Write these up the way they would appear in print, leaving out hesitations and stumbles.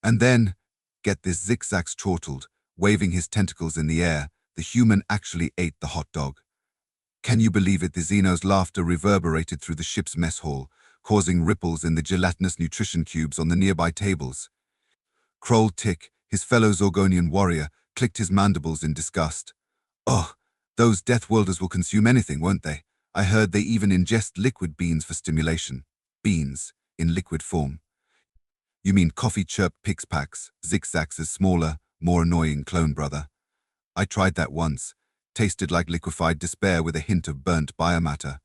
And then, get this, Zigzags chortled, waving his tentacles in the air, the human actually ate the hot dog. Can you believe it? The Xeno's laughter reverberated through the ship's mess hall, causing ripples in the gelatinous nutrition cubes on the nearby tables. Kroll Tick, his fellow Zorgonian warrior, clicked his mandibles in disgust. Oh, those Death Worlders will consume anything, won't they? I heard they even ingest liquid beans for stimulation. Beans, in liquid form. You mean coffee, chirped Pixpax, Zigzags' smaller, more annoying clone brother. I tried that once. Tasted like liquefied despair with a hint of burnt biomatter.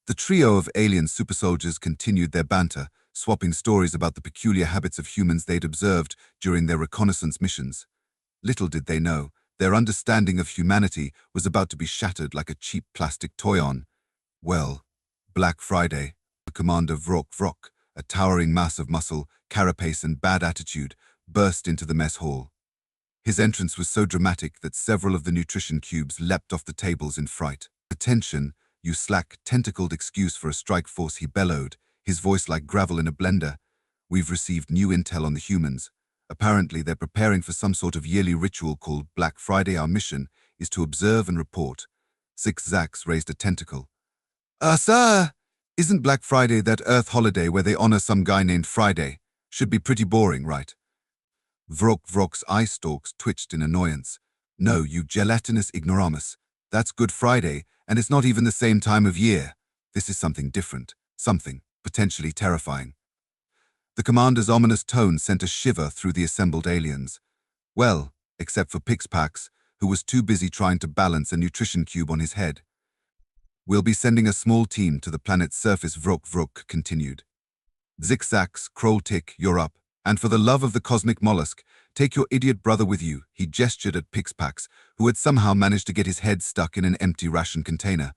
The trio of alien super soldiers continued their banter, swapping stories about the peculiar habits of humans they'd observed during their reconnaissance missions. Little did they know, their understanding of humanity was about to be shattered like a cheap plastic toy on. Well, Black Friday, Commander Vrok, a towering mass of muscle, carapace and bad attitude, burst into the mess hall. His entrance was so dramatic that several of the nutrition cubes leapt off the tables in fright. Attention, you slack, tentacled excuse for a strike force, he bellowed, his voice like gravel in a blender. We've received new intel on the humans. Apparently, they're preparing for some sort of yearly ritual called Black Friday. Our mission is to observe and report. Zigzags raised a tentacle. Sir, isn't Black Friday that Earth holiday where they honor some guy named Friday? Should be pretty boring, right? Vrok's eye stalks twitched in annoyance. No, you gelatinous ignoramus. That's Good Friday, and it's not even the same time of year. This is something different, something potentially terrifying. The commander's ominous tone sent a shiver through the assembled aliens. Well, except for Pixpax, who was too busy trying to balance a nutrition cube on his head. We'll be sending a small team to the planet's surface, Vrok continued. Zigzags, Kroll Tick, you're up. And for the love of the cosmic mollusk, take your idiot brother with you, he gestured at Pixpax, who had somehow managed to get his head stuck in an empty ration container.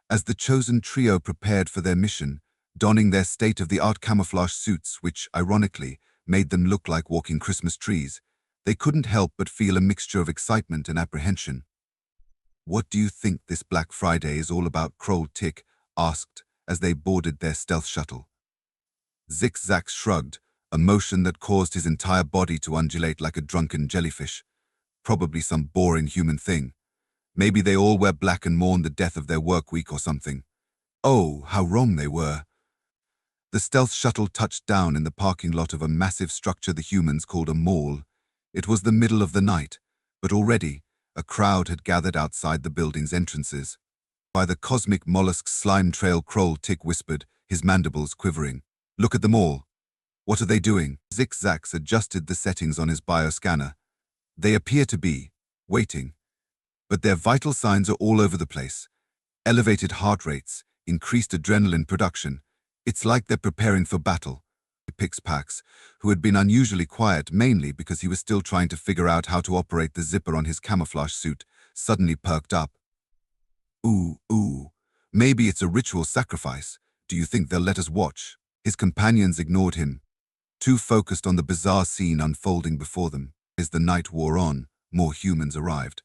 As the chosen trio prepared for their mission, donning their state-of-the-art camouflage suits, which, ironically, made them look like walking Christmas trees, they couldn't help but feel a mixture of excitement and apprehension. What do you think this Black Friday is all about? Kroll Tick asked as they boarded their stealth shuttle. Zigzags shrugged, a motion that caused his entire body to undulate like a drunken jellyfish. Probably some boring human thing. Maybe they all wear black and mourn the death of their work week or something. Oh, how wrong they were. The stealth shuttle touched down in the parking lot of a massive structure the humans called a mall. It was the middle of the night, but already a crowd had gathered outside the building's entrances. By the cosmic mollusk's slime trail, Kroll Tick whispered, his mandibles quivering. Look at them all. What are they doing? Zigzags adjusted the settings on his bioscanner. They appear to be waiting, but their vital signs are all over the place. Elevated heart rates, increased adrenaline production. It's like they're preparing for battle. Pixpax, who had been unusually quiet mainly because he was still trying to figure out how to operate the zipper on his camouflage suit, suddenly perked up. Ooh, maybe it's a ritual sacrifice. Do you think they'll let us watch? His companions ignored him, too focused on the bizarre scene unfolding before them. As the night wore on, more humans arrived.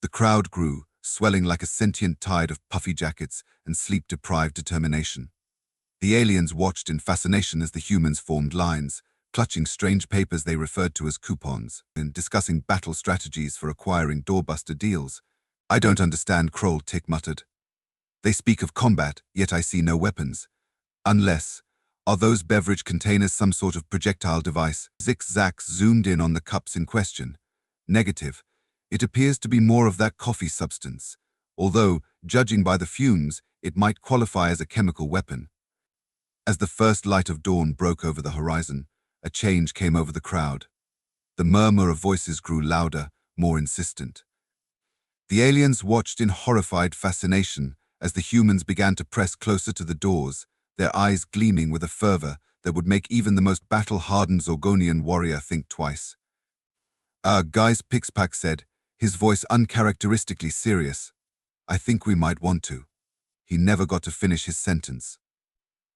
The crowd grew, swelling like a sentient tide of puffy jackets and sleep-deprived determination. The aliens watched in fascination as the humans formed lines, clutching strange papers they referred to as coupons, and discussing battle strategies for acquiring doorbuster deals. I don't understand, Kroll Tick muttered. They speak of combat, yet I see no weapons. Unless, are those beverage containers some sort of projectile device? Zigzags zoomed in on the cups in question. Negative. It appears to be more of that coffee substance, although, judging by the fumes, it might qualify as a chemical weapon. As the first light of dawn broke over the horizon, a change came over the crowd. The murmur of voices grew louder, more insistent. The aliens watched in horrified fascination as the humans began to press closer to the doors, their eyes gleaming with a fervor that would make even the most battle-hardened Zorgonian warrior think twice. Guys, Pixpax said, his voice uncharacteristically serious. I think we might want to. He never got to finish his sentence.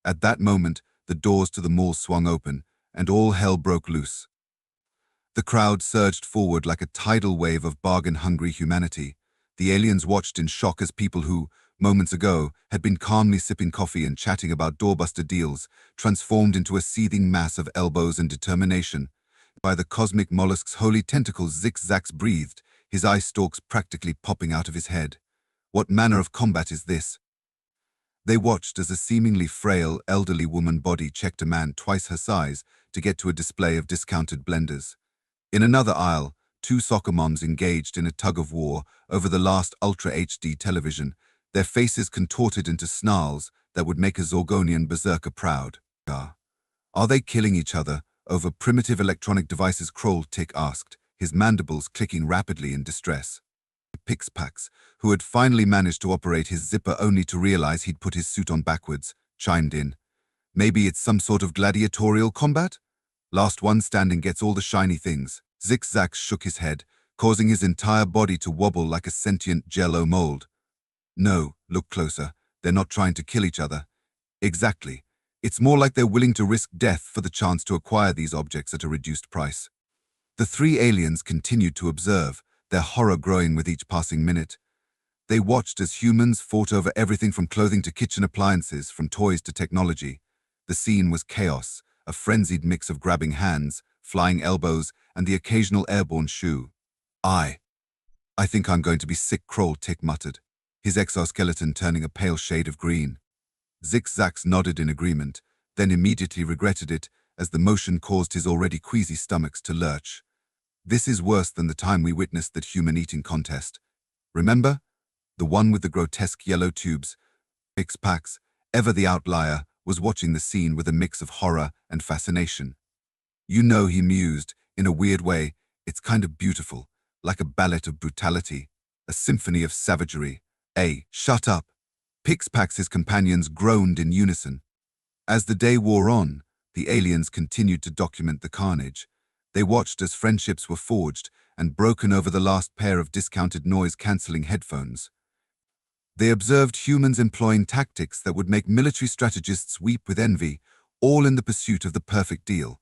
At that moment, the doors to the mall swung open, and all hell broke loose. The crowd surged forward like a tidal wave of bargain-hungry humanity. The aliens watched in shock as people who, moments ago, had been calmly sipping coffee and chatting about doorbuster deals, transformed into a seething mass of elbows and determination. By the cosmic mollusk's holy tentacles, Zix-Zax breathed, his eye stalks practically popping out of his head. What manner of combat is this? They watched as a seemingly frail, elderly woman body checked a man twice her size to get to a display of discounted blenders. In another aisle, two soccer moms engaged in a tug-of-war over the last Ultra HD television, their faces contorted into snarls that would make a Zorgonian berserker proud. Are they killing each other over primitive electronic devices? Kroll-Tick asked, his mandibles clicking rapidly in distress. Pixpax, who had finally managed to operate his zipper only to realize he'd put his suit on backwards, chimed in. Maybe it's some sort of gladiatorial combat? Last one standing gets all the shiny things. Zix-Zax shook his head, causing his entire body to wobble like a sentient jello mold. No, look closer. They're not trying to kill each other. Exactly. It's more like they're willing to risk death for the chance to acquire these objects at a reduced price. The three aliens continued to observe, their horror growing with each passing minute. They watched as humans fought over everything from clothing to kitchen appliances, from toys to technology. The scene was chaos, a frenzied mix of grabbing hands, flying elbows, and the occasional airborne shoe. I think I'm going to be sick, Kroll-Tick muttered, his exoskeleton turning a pale shade of green. Zix-Zax nodded in agreement, then immediately regretted it as the motion caused his already queasy stomachs to lurch. This is worse than the time we witnessed that human eating contest. Remember? The one with the grotesque yellow tubes. Pixpax, ever the outlier, was watching the scene with a mix of horror and fascination. You know, he mused, in a weird way, it's kind of beautiful, like a ballet of brutality, a symphony of savagery. Shut up. Pixpax's companions groaned in unison. As the day wore on, the aliens continued to document the carnage. They watched as friendships were forged and broken over the last pair of discounted noise-canceling headphones. They observed humans employing tactics that would make military strategists weep with envy, all in the pursuit of the perfect deal.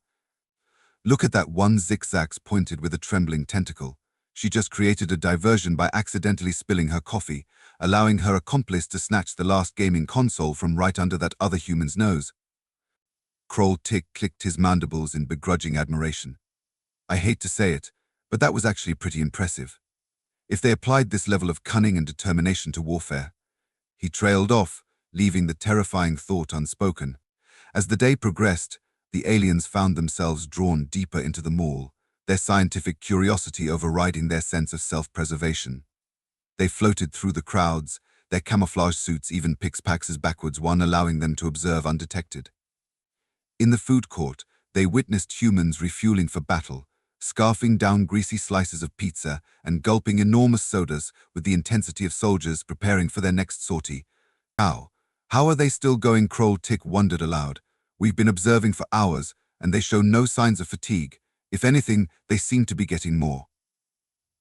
Look at that one, Zix-Zax pointed with a trembling tentacle. She just created a diversion by accidentally spilling her coffee, allowing her accomplice to snatch the last gaming console from right under that other human's nose. Kroll-Tick clicked his mandibles in begrudging admiration. I hate to say it, but that was actually pretty impressive. If they applied this level of cunning and determination to warfare. He trailed off, leaving the terrifying thought unspoken. As the day progressed, the aliens found themselves drawn deeper into the mall, their scientific curiosity overriding their sense of self-preservation. They floated through the crowds, their camouflage suits, even Pixpax's backwards one, allowing them to observe undetected. In the food court, they witnessed humans refueling for battle, scarfing down greasy slices of pizza and gulping enormous sodas with the intensity of soldiers preparing for their next sortie. How are they still going? Kroll-Tick wondered aloud. We've been observing for hours, and they show no signs of fatigue. If anything, they seem to be getting more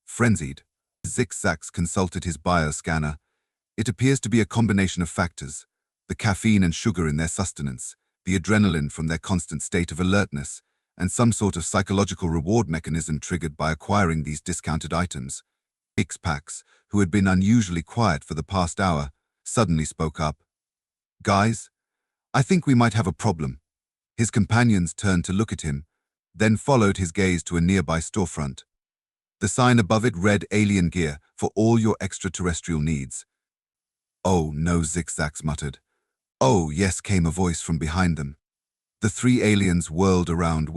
frenzied. Zix-Zax consulted his bioscanner. It appears to be a combination of factors: the caffeine and sugar in their sustenance, the adrenaline from their constant state of alertness, and some sort of psychological reward mechanism triggered by acquiring these discounted items. Pixpax, who had been unusually quiet for the past hour, suddenly spoke up. Guys, I think we might have a problem. His companions turned to look at him, then followed his gaze to a nearby storefront. The sign above it read alien gear for all your extraterrestrial needs. Oh no, Zix-Zax muttered. Oh yes, came a voice from behind them. The three aliens whirled around.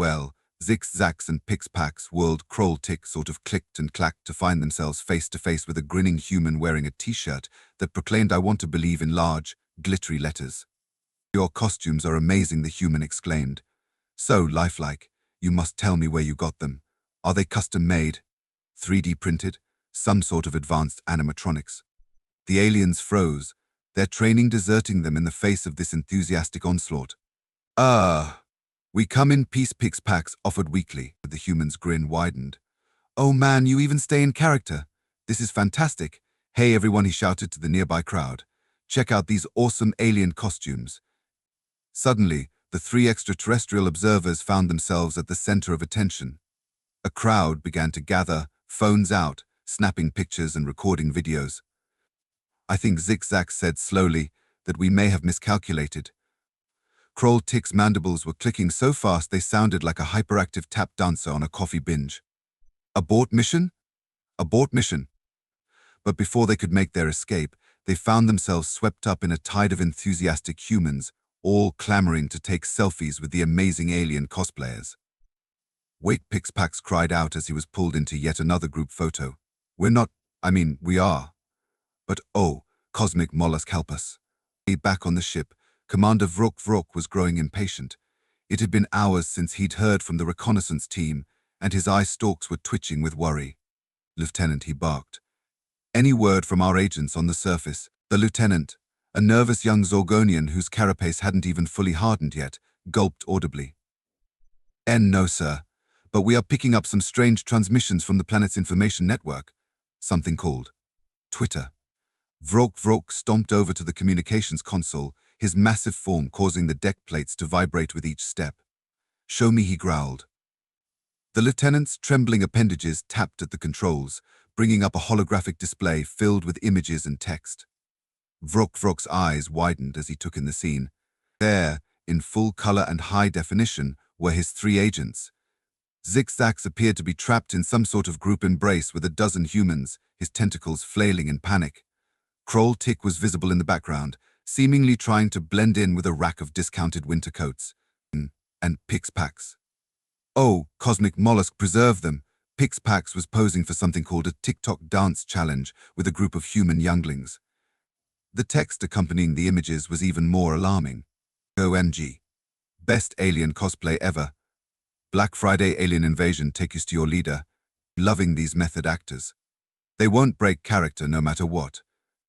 Zix-Zax and Pixpax whirled. Kroll-Tick sort of clicked and clacked to find themselves face to face with a grinning human wearing a t-shirt that proclaimed "I want to believe" in large, glittery letters. Your costumes are amazing, the human exclaimed. So lifelike. You must tell me where you got them. Are they custom made? 3D printed? Some sort of advanced animatronics? The aliens froze, their training deserting them in the face of this enthusiastic onslaught. We come in peace, Pixpax offered weakly. The human's grin widened. Oh man, you even stay in character. This is fantastic. Hey everyone, he shouted to the nearby crowd. Check out these awesome alien costumes. Suddenly, the three extraterrestrial observers found themselves at the center of attention. A crowd began to gather, phones out, snapping pictures and recording videos. I think Zigzag said slowly that we may have miscalculated. Kroll Tick's mandibles were clicking so fast they sounded like a hyperactive tap dancer on a coffee binge. Abort mission? Abort mission. But before they could make their escape, they found themselves swept up in a tide of enthusiastic humans, all clamoring to take selfies with the amazing alien cosplayers. Wait, Pixpax cried out as he was pulled into yet another group photo. We're not, we are. But oh, Cosmic Mollusk, help us. Back on the ship, Commander Vrok was growing impatient. It had been hours since he'd heard from the reconnaissance team, and his eye stalks were twitching with worry. Lieutenant, he barked. Any word from our agents on the surface? The lieutenant, a nervous young Zorgonian whose carapace hadn't even fully hardened yet, gulped audibly. No, sir. But we are picking up some strange transmissions from the planet's information network. Something called Twitter. Vrok stomped over to the communications console, his massive form causing the deck plates to vibrate with each step. Show me, he growled. The lieutenant's trembling appendages tapped at the controls, bringing up a holographic display filled with images and text. Vrok's eyes widened as he took in the scene. There, in full color and high definition, were his three agents. Zigzag appeared to be trapped in some sort of group embrace with a dozen humans, his tentacles flailing in panic. Kroll Tick was visible in the background, seemingly trying to blend in with a rack of discounted winter coats. And Pixpax. Oh, Cosmic Mollusk, preserve them. Pixpax was posing for something called a TikTok dance challenge with a group of human younglings. The text accompanying the images was even more alarming. OMG. Best alien cosplay ever. Black Friday alien invasion, take us to your leader. Loving these method actors. They won't break character no matter what.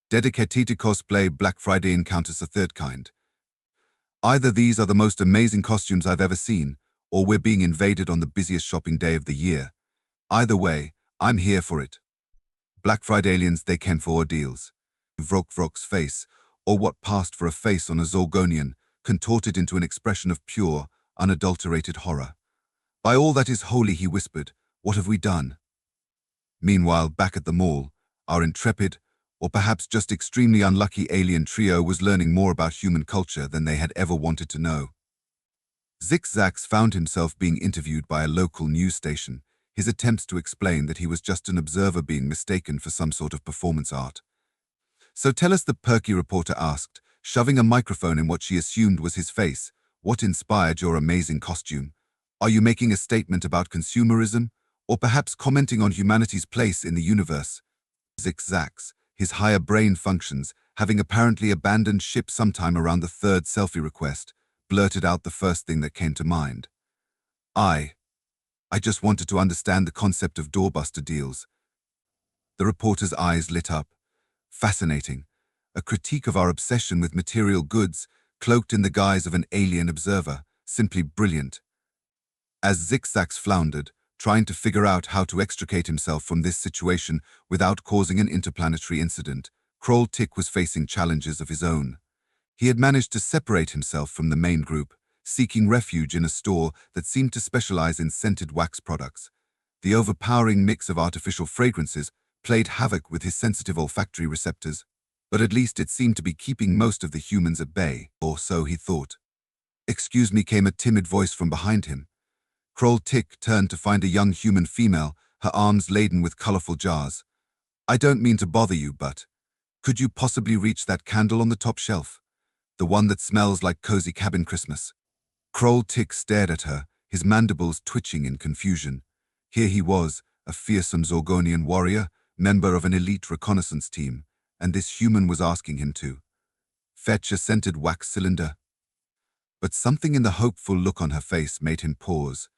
Dedicated to cosplay, Black Friday encounters a third kind. Either these are the most amazing costumes I've ever seen, or we're being invaded on the busiest shopping day of the year. Either way, I'm here for it. Black Friday aliens, they came for ordeals. Vrok's face, or what passed for a face on a Zorgonian, contorted into an expression of pure, unadulterated horror. By all that is holy, he whispered, what have we done? Meanwhile, back at the mall, our intrepid, or perhaps just extremely unlucky alien trio was learning more about human culture than they had ever wanted to know. Zigzag found himself being interviewed by a local news station, his attempts to explain that he was just an observer being mistaken for some sort of performance art. So tell us, the perky reporter asked, shoving a microphone in what she assumed was his face, what inspired your amazing costume? Are you making a statement about consumerism, or perhaps commenting on humanity's place in the universe? Zigzag, his higher brain functions, having apparently abandoned ship sometime around the third selfie request, blurted out the first thing that came to mind. I just wanted to understand the concept of doorbuster deals. The reporter's eyes lit up. Fascinating. A critique of our obsession with material goods, cloaked in the guise of an alien observer. Simply brilliant. As Zigzag floundered, trying to figure out how to extricate himself from this situation without causing an interplanetary incident, Kroll Tick was facing challenges of his own. He had managed to separate himself from the main group, seeking refuge in a store that seemed to specialize in scented wax products. The overpowering mix of artificial fragrances played havoc with his sensitive olfactory receptors, but at least it seemed to be keeping most of the humans at bay, or so he thought. Excuse me, came a timid voice from behind him. Kroll Tick turned to find a young human female, her arms laden with colorful jars. I don't mean to bother you, but could you possibly reach that candle on the top shelf? The one that smells like cozy cabin Christmas. Kroll Tick stared at her, his mandibles twitching in confusion. Here he was, a fearsome Zorgonian warrior, member of an elite reconnaissance team, and this human was asking him to fetch a scented wax cylinder. But something in the hopeful look on her face made him pause.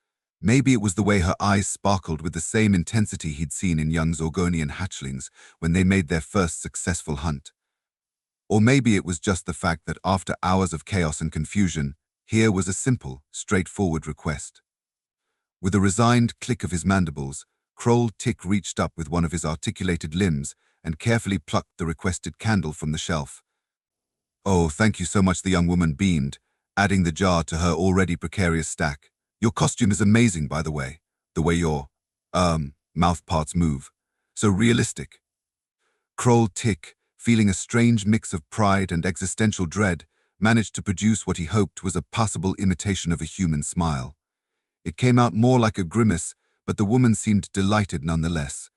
Maybe it was the way her eyes sparkled with the same intensity he'd seen in young Zorgonian hatchlings when they made their first successful hunt. Or maybe it was just the fact that after hours of chaos and confusion, here was a simple, straightforward request. With a resigned click of his mandibles, Kroll Tick reached up with one of his articulated limbs and carefully plucked the requested candle from the shelf. Oh, thank you so much, the young woman beamed, adding the jar to her already precarious stack. Your costume is amazing, by the way. The way your, mouth parts move. So realistic. Kroll Tick, feeling a strange mix of pride and existential dread, managed to produce what he hoped was a passable imitation of a human smile. It came out more like a grimace, but the woman seemed delighted nonetheless.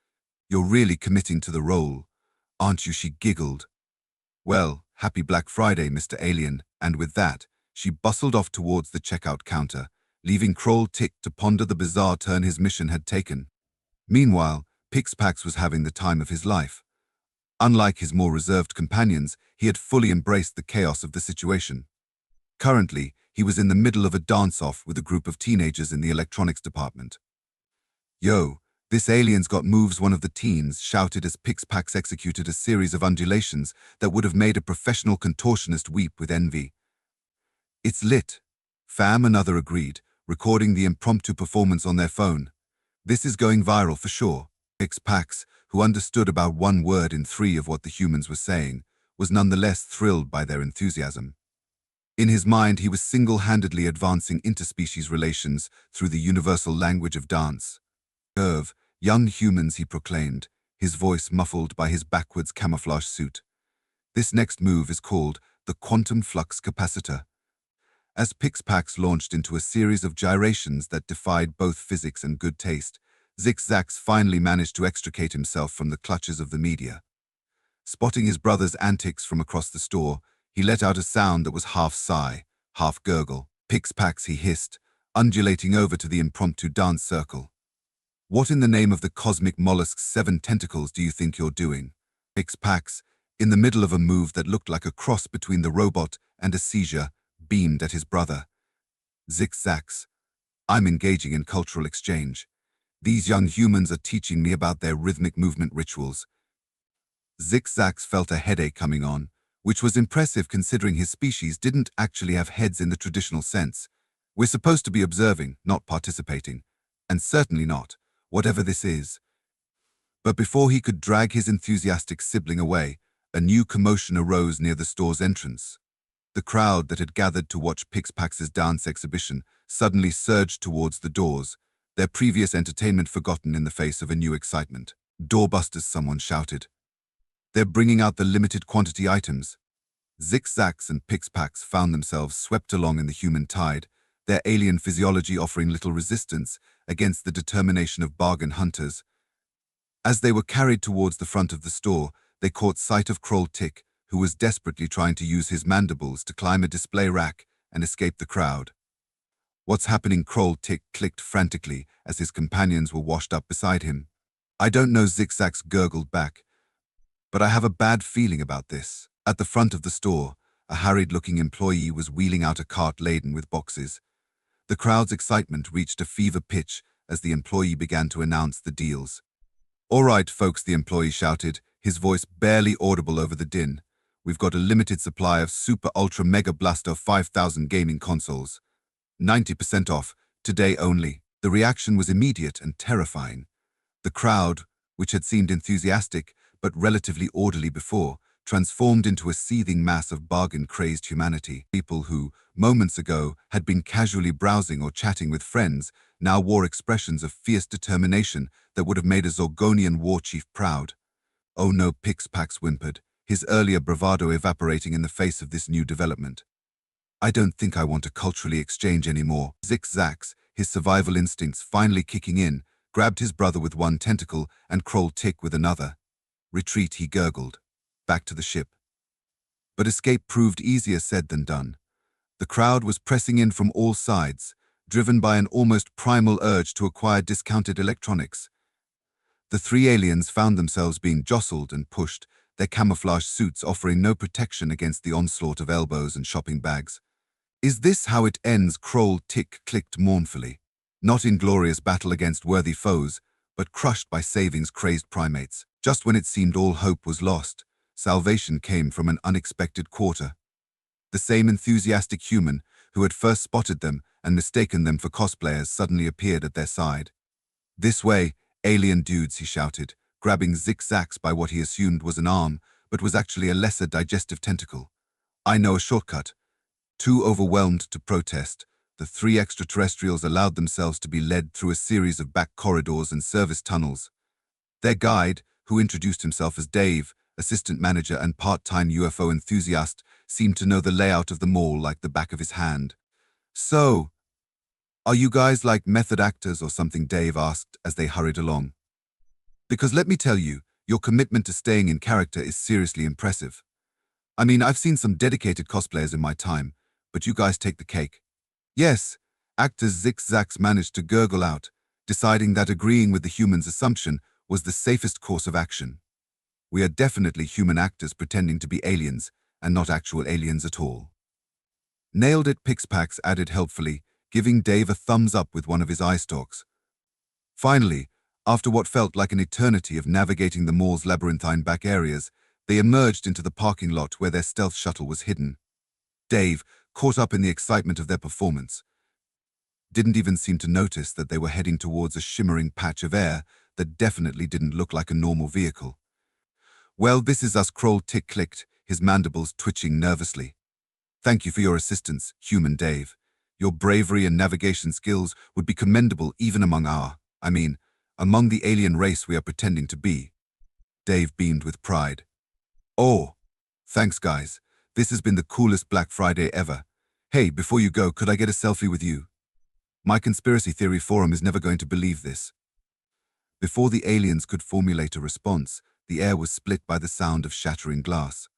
"You're really committing to the role, aren't you?" she giggled. "Well, happy Black Friday, Mr. Alien," and with that, she bustled off towards the checkout counter, leaving Kroll Tick to ponder the bizarre turn his mission had taken. Meanwhile, Pixpax was having the time of his life. Unlike his more reserved companions, he had fully embraced the chaos of the situation. Currently, he was in the middle of a dance-off with a group of teenagers in the electronics department. "Yo, this alien's got moves," one of the teens shouted as Pixpax executed a series of undulations that would have made a professional contortionist weep with envy. "It's lit," fam, another agreed, recording the impromptu performance on their phone. "This is going viral for sure." Pixpax, who understood about one word in three of what the humans were saying, was nonetheless thrilled by their enthusiasm. In his mind, he was single-handedly advancing interspecies relations through the universal language of dance. "Young humans," he proclaimed, his voice muffled by his backwards camouflage suit. "This next move is called the quantum flux capacitor." As Pixpax launched into a series of gyrations that defied both physics and good taste, Zix-Zax finally managed to extricate himself from the clutches of the media. Spotting his brother's antics from across the store, he let out a sound that was half sigh, half gurgle. "Pixpax," he hissed, undulating over to the impromptu dance circle. "What in the name of the cosmic mollusk's 7 tentacles do you think you're doing?" Pixpax, in the middle of a move that looked like a cross between the robot and a seizure, beamed at his brother. "Zix-Zax, I'm engaging in cultural exchange. These young humans are teaching me about their rhythmic movement rituals." Zix-Zax felt a headache coming on, which was impressive considering his species didn't actually have heads in the traditional sense. "We're supposed to be observing, not participating, and certainly not, whatever this is." But before he could drag his enthusiastic sibling away, a new commotion arose near the store's entrance. The crowd that had gathered to watch Pixpax's dance exhibition suddenly surged towards the doors, their previous entertainment forgotten in the face of a new excitement. "Doorbusters," someone shouted. "They're bringing out the limited quantity items." Zix-Zax and Pixpax found themselves swept along in the human tide, their alien physiology offering little resistance against the determination of bargain hunters. As they were carried towards the front of the store, they caught sight of Kroll Tick, who was desperately trying to use his mandibles to climb a display rack and escape the crowd. "What's happening?" Kroll Tick clicked frantically as his companions were washed up beside him. "I don't know," Zix-Zax gurgled back, "but I have a bad feeling about this." At the front of the store, a harried-looking employee was wheeling out a cart laden with boxes. The crowd's excitement reached a fever pitch as the employee began to announce the deals. "All right, folks," the employee shouted, his voice barely audible over the din. "We've got a limited supply of Super Ultra Mega Blaster 5000 gaming consoles. 90% off, today only." The reaction was immediate and terrifying. The crowd, which had seemed enthusiastic but relatively orderly before, transformed into a seething mass of bargain-crazed humanity. People who, moments ago, had been casually browsing or chatting with friends now wore expressions of fierce determination that would have made a Zorgonian war chief proud. "Oh no," Pixpax whimpered, his earlier bravado evaporating in the face of this new development. "I don't think I want to culturally exchange anymore." Zix-Zax, his survival instincts finally kicking in, grabbed his brother with one tentacle and Kroll Tick with another. "Retreat," he gurgled. "Back to the ship." But escape proved easier said than done. The crowd was pressing in from all sides, driven by an almost primal urge to acquire discounted electronics. The three aliens found themselves being jostled and pushed, their camouflage suits offering no protection against the onslaught of elbows and shopping bags. "Is this how it ends?" Kroll Tick clicked mournfully. Not in glorious battle against worthy foes, but crushed by saving's crazed primates. Just when it seemed all hope was lost, salvation came from an unexpected quarter. The same enthusiastic human who had first spotted them and mistaken them for cosplayers suddenly appeared at their side. "This way, alien dudes," he shouted, grabbing Zix-Zax by what he assumed was an arm, but was actually a lesser digestive tentacle. "I know a shortcut." Too overwhelmed to protest, the three extraterrestrials allowed themselves to be led through a series of back corridors and service tunnels. Their guide, who introduced himself as Dave, assistant manager and part-time UFO enthusiast, seemed to know the layout of the mall like the back of his hand. "So, are you guys like method actors or something?" Dave asked as they hurried along. "Because let me tell you, your commitment to staying in character is seriously impressive. I mean, I've seen some dedicated cosplayers in my time, but you guys take the cake." "Yes," actors Zigzags managed to gurgle out, deciding that agreeing with the human's assumption was the safest course of action. "We are definitely human actors pretending to be aliens, and not actual aliens at all." "Nailed it," Pixpax added helpfully, giving Dave a thumbs up with one of his eye stalks. Finally, after what felt like an eternity of navigating the mall's labyrinthine back areas, they emerged into the parking lot where their stealth shuttle was hidden. Dave, caught up in the excitement of their performance, didn't even seem to notice that they were heading towards a shimmering patch of air that definitely didn't look like a normal vehicle. "Well, this is us," Kroll Tick clicked, his mandibles twitching nervously. "Thank you for your assistance, Human Dave. Your bravery and navigation skills would be commendable even among the alien race we are pretending to be." Dave beamed with pride. "Oh, thanks guys. This has been the coolest Black Friday ever. Hey, before you go, could I get a selfie with you? My conspiracy theory forum is never going to believe this." Before the aliens could formulate a response, the air was split by the sound of shattering glass.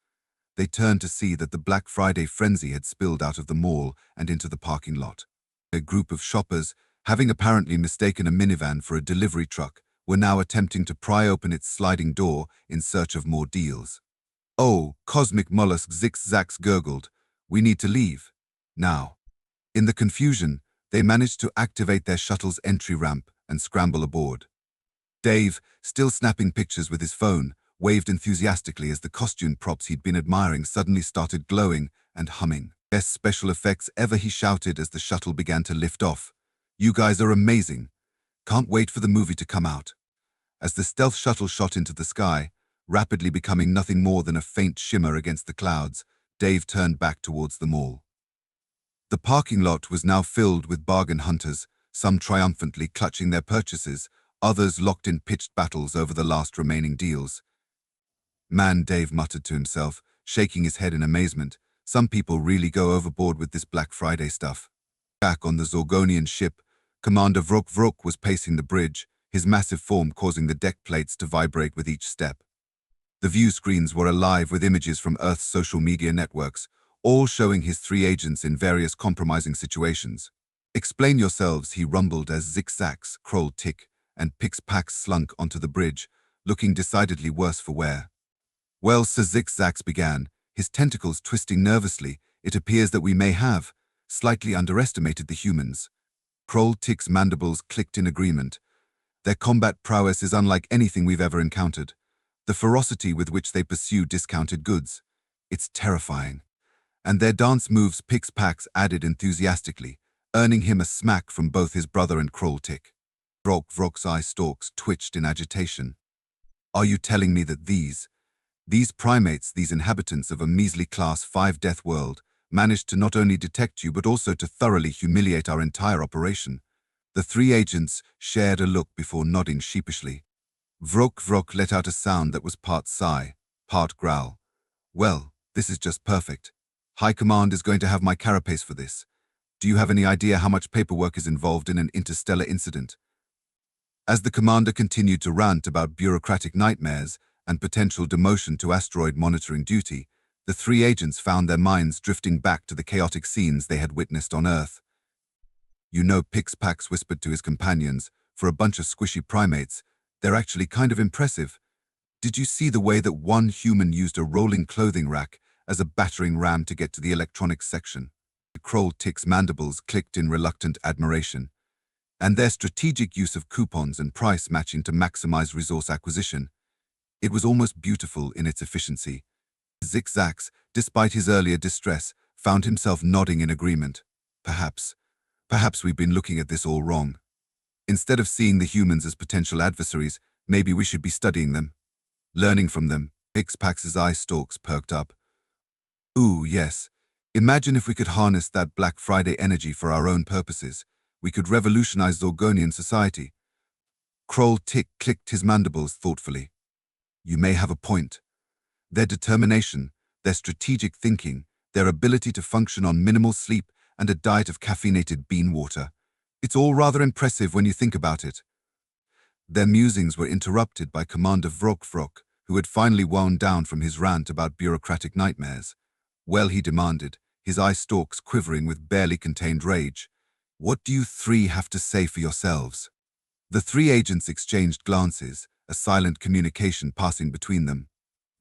They turned to see that the Black Friday frenzy had spilled out of the mall and into the parking lot. A group of shoppers, having apparently mistaken a minivan for a delivery truck, were now attempting to pry open its sliding door in search of more deals. "Oh, cosmic mollusk," Zigzags gurgled. "We need to leave. Now." In the confusion, they managed to activate their shuttle's entry ramp and scramble aboard. Dave, still snapping pictures with his phone, waved enthusiastically as the costume props he'd been admiring suddenly started glowing and humming. "Best special effects ever," he shouted as the shuttle began to lift off. "You guys are amazing. Can't wait for the movie to come out." As the stealth shuttle shot into the sky, rapidly becoming nothing more than a faint shimmer against the clouds, Dave turned back towards the mall. The parking lot was now filled with bargain hunters, some triumphantly clutching their purchases, others locked in pitched battles over the last remaining deals. "Man," Dave muttered to himself, shaking his head in amazement, "some people really go overboard with this Black Friday stuff." Back on the Zorgonian ship, Commander Vrok Vrok was pacing the bridge, his massive form causing the deck plates to vibrate with each step. The view screens were alive with images from Earth's social media networks, all showing his three agents in various compromising situations. "Explain yourselves," he rumbled as Zigzags, Kroll Tick, and Pixpax slunk onto the bridge, looking decidedly worse for wear. "Well," Sir Zigzags began, his tentacles twisting nervously, "it appears that we may have slightly underestimated the humans." Kroll Tick's mandibles clicked in agreement. "Their combat prowess is unlike anything we've ever encountered. The ferocity with which they pursue discounted goods. It's terrifying. And their dance moves," Pixpax added enthusiastically, earning him a smack from both his brother and Kroll Tick. Vrok's eye stalks twitched in agitation. "Are you telling me that these primates, these inhabitants of a measly Class 5 death world, managed to not only detect you but also to thoroughly humiliate our entire operation?" The three agents shared a look before nodding sheepishly. Vrok let out a sound that was part sigh, part growl. "Well, this is just perfect. High Command is going to have my carapace for this. Do you have any idea how much paperwork is involved in an interstellar incident?" As the commander continued to rant about bureaucratic nightmares and potential demotion to asteroid monitoring duty, the three agents found their minds drifting back to the chaotic scenes they had witnessed on Earth. "You know," Pixpax whispered to his companions, "for a bunch of squishy primates, they're actually kind of impressive. Did you see the way that one human used a rolling clothing rack as a battering ram to get to the electronics section?" Kroll Tick's mandibles clicked in reluctant admiration. "And their strategic use of coupons and price matching to maximize resource acquisition. It was almost beautiful in its efficiency." Zigzags, despite his earlier distress, found himself nodding in agreement. Perhaps we've been looking at this all wrong. Instead of seeing the humans as potential adversaries, maybe we should be studying them, learning from them." Pixpax's eye stalks perked up. "Ooh, yes. Imagine if we could harness that Black Friday energy for our own purposes. We could revolutionize Zorgonian society." Kroll Tick clicked his mandibles thoughtfully. "You may have a point. Their determination, their strategic thinking, their ability to function on minimal sleep and a diet of caffeinated bean water. It's all rather impressive when you think about it. Their musings were interrupted by Commander Vrok, who had finally wound down from his rant about bureaucratic nightmares. Well, he demanded, his eye stalks quivering with barely contained rage. What do you three have to say for yourselves? The three agents exchanged glances, a silent communication passing between them.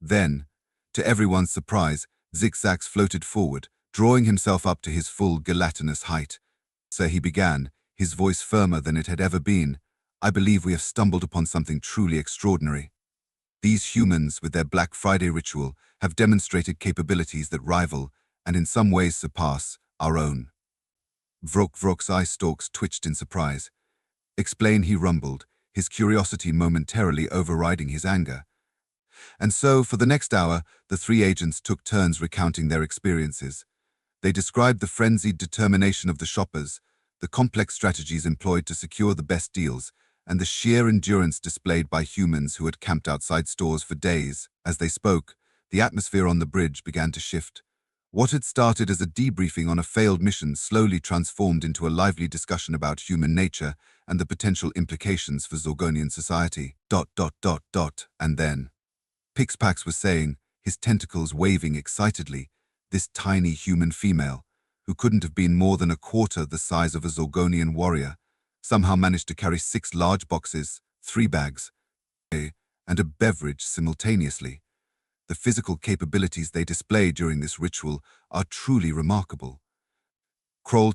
Then, to everyone's surprise, Zigzags floated forward, drawing himself up to his full gelatinous height. So he began, his voice firmer than it had ever been. I believe we have stumbled upon something truly extraordinary. These humans, with their Black Friday ritual, have demonstrated capabilities that rival, and in some ways surpass, our own. Vrok's eye stalks twitched in surprise. Explain, he rumbled, his curiosity momentarily overriding his anger. And so, for the next hour, the three agents took turns recounting their experiences. They described the frenzied determination of the shoppers, the complex strategies employed to secure the best deals, and the sheer endurance displayed by humans who had camped outside stores for days. As they spoke, the atmosphere on the bridge began to shift. What had started as a debriefing on a failed mission slowly transformed into a lively discussion about human nature and the potential implications for Zorgonian society. And then, Pixpax was saying, his tentacles waving excitedly, this tiny human female, who couldn't have been more than a quarter the size of a Zorgonian warrior, somehow managed to carry 6 large boxes, 3 bags, and a beverage simultaneously. The physical capabilities they display during this ritual are truly remarkable.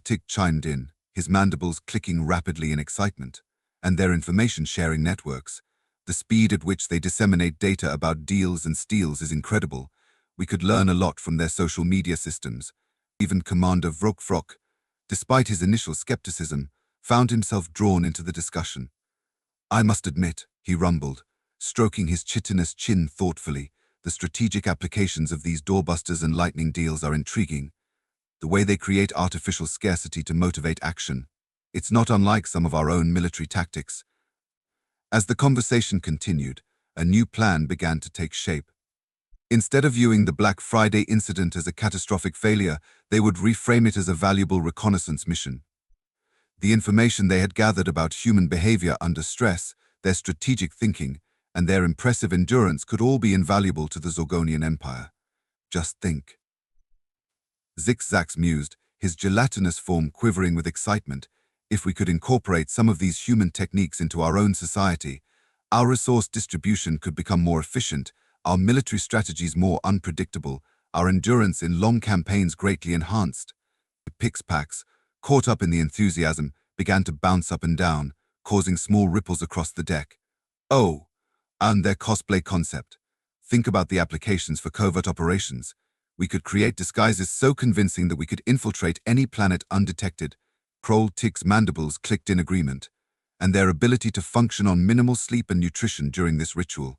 Tick chimed in, his mandibles clicking rapidly in excitement, and their information-sharing networks. The speed at which they disseminate data about deals and steals is incredible. We could learn a lot from their social media systems. Even Commander Vrok, despite his initial skepticism, found himself drawn into the discussion. I must admit, he rumbled, stroking his chitinous chin thoughtfully, the strategic applications of these doorbusters and lightning deals are intriguing. The way they create artificial scarcity to motivate action. It's not unlike some of our own military tactics. As the conversation continued, a new plan began to take shape. Instead of viewing the Black Friday incident as a catastrophic failure, they would reframe it as a valuable reconnaissance mission. The information they had gathered about human behavior under stress, their strategic thinking, and their impressive endurance could all be invaluable to the Zorgonian Empire. Just think. Zigzags mused, his gelatinous form quivering with excitement. If we could incorporate some of these human techniques into our own society, our resource distribution could become more efficient, our military strategies more unpredictable, our endurance in long campaigns greatly enhanced. Pixpax, caught up in the enthusiasm, began to bounce up and down, causing small ripples across the deck. Oh, and their cosplay concept. Think about the applications for covert operations. We could create disguises so convincing that we could infiltrate any planet undetected. Tick's mandibles clicked in agreement, and their ability to function on minimal sleep and nutrition during this ritual.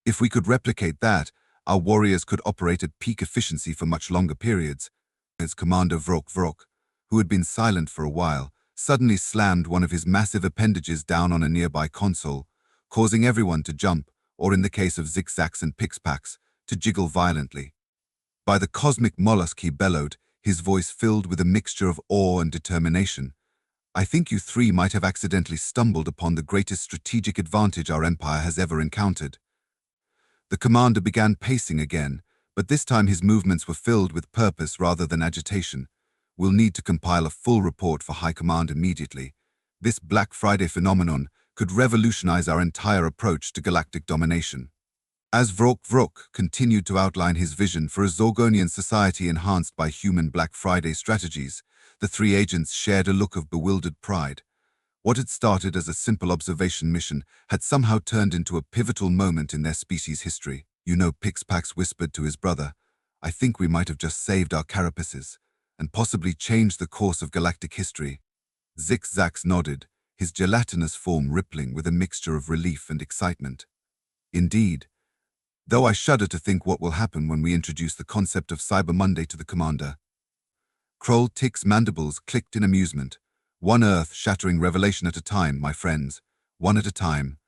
If we could replicate that, our warriors could operate at peak efficiency for much longer periods. As Commander Vrok, who had been silent for a while, suddenly slammed one of his massive appendages down on a nearby console, causing everyone to jump, or in the case of Zigzags and Pixpax, to jiggle violently. By the cosmic mollusk, he bellowed, his voice filled with a mixture of awe and determination. I think you three might have accidentally stumbled upon the greatest strategic advantage our empire has ever encountered. The commander began pacing again, but this time his movements were filled with purpose rather than agitation. We'll need to compile a full report for High Command immediately. This Black Friday phenomenon could revolutionize our entire approach to galactic domination. As Vrok continued to outline his vision for a Zorgonian society enhanced by human Black Friday strategies, the three agents shared a look of bewildered pride. What had started as a simple observation mission had somehow turned into a pivotal moment in their species' history. You know, Pixpax whispered to his brother, I think we might have just saved our carapaces and possibly changed the course of galactic history. Zigzags nodded, his gelatinous form rippling with a mixture of relief and excitement. Indeed, though I shudder to think what will happen when we introduce the concept of Cyber Monday to the commander. Tick's mandibles clicked in amusement. One earth-shattering revelation at a time, my friends, one at a time.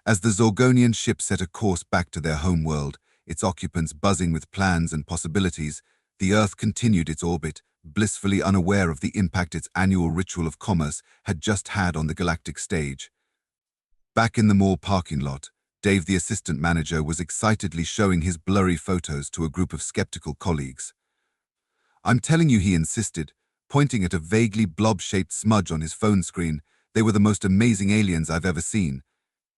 As the Zorgonian ship set a course back to their home world, its occupants buzzing with plans and possibilities, the Earth continued its orbit, blissfully unaware of the impact its annual ritual of commerce had just had on the galactic stage. Back in the mall parking lot, Dave, the assistant manager, was excitedly showing his blurry photos to a group of skeptical colleagues. "I'm telling you," he insisted, pointing at a vaguely blob-shaped smudge on his phone screen, "they were the most amazing aliens I've ever seen.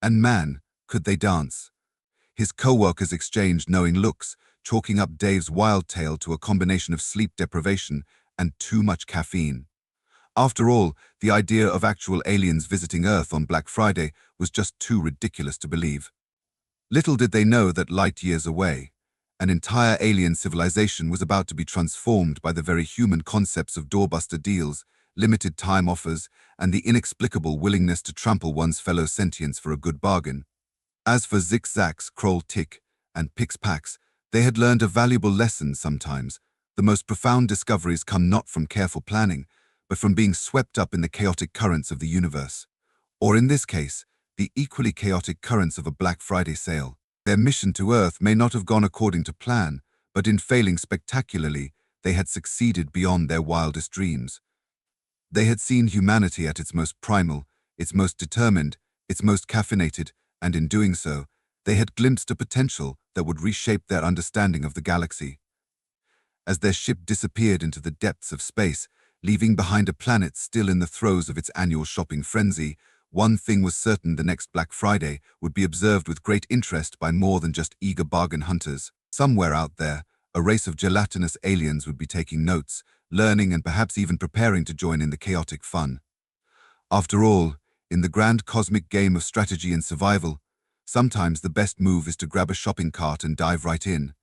And man, could they dance." His co-workers exchanged knowing looks, chalking up Dave's wild tale to a combination of sleep deprivation and too much caffeine. After all, the idea of actual aliens visiting Earth on Black Friday was just too ridiculous to believe. Little did they know that light years away, an entire alien civilization was about to be transformed by the very human concepts of doorbuster deals, limited time offers, and the inexplicable willingness to trample one's fellow sentients for a good bargain. As for Zigzags, Kroll Tick, and Pix Pax, they had learned a valuable lesson sometimes. The most profound discoveries come not from careful planning, but from being swept up in the chaotic currents of the universe. Or in this case, the equally chaotic currents of a Black Friday sale. Their mission to Earth may not have gone according to plan, but in failing spectacularly, they had succeeded beyond their wildest dreams. They had seen humanity at its most primal, its most determined, its most caffeinated, and in doing so, they had glimpsed a potential that would reshape their understanding of the galaxy. As their ship disappeared into the depths of space, leaving behind a planet still in the throes of its annual shopping frenzy, one thing was certain: the next Black Friday would be observed with great interest by more than just eager bargain hunters. Somewhere out there, a race of gelatinous aliens would be taking notes, learning, and perhaps even preparing to join in the chaotic fun. After all, in the grand cosmic game of strategy and survival, sometimes the best move is to grab a shopping cart and dive right in.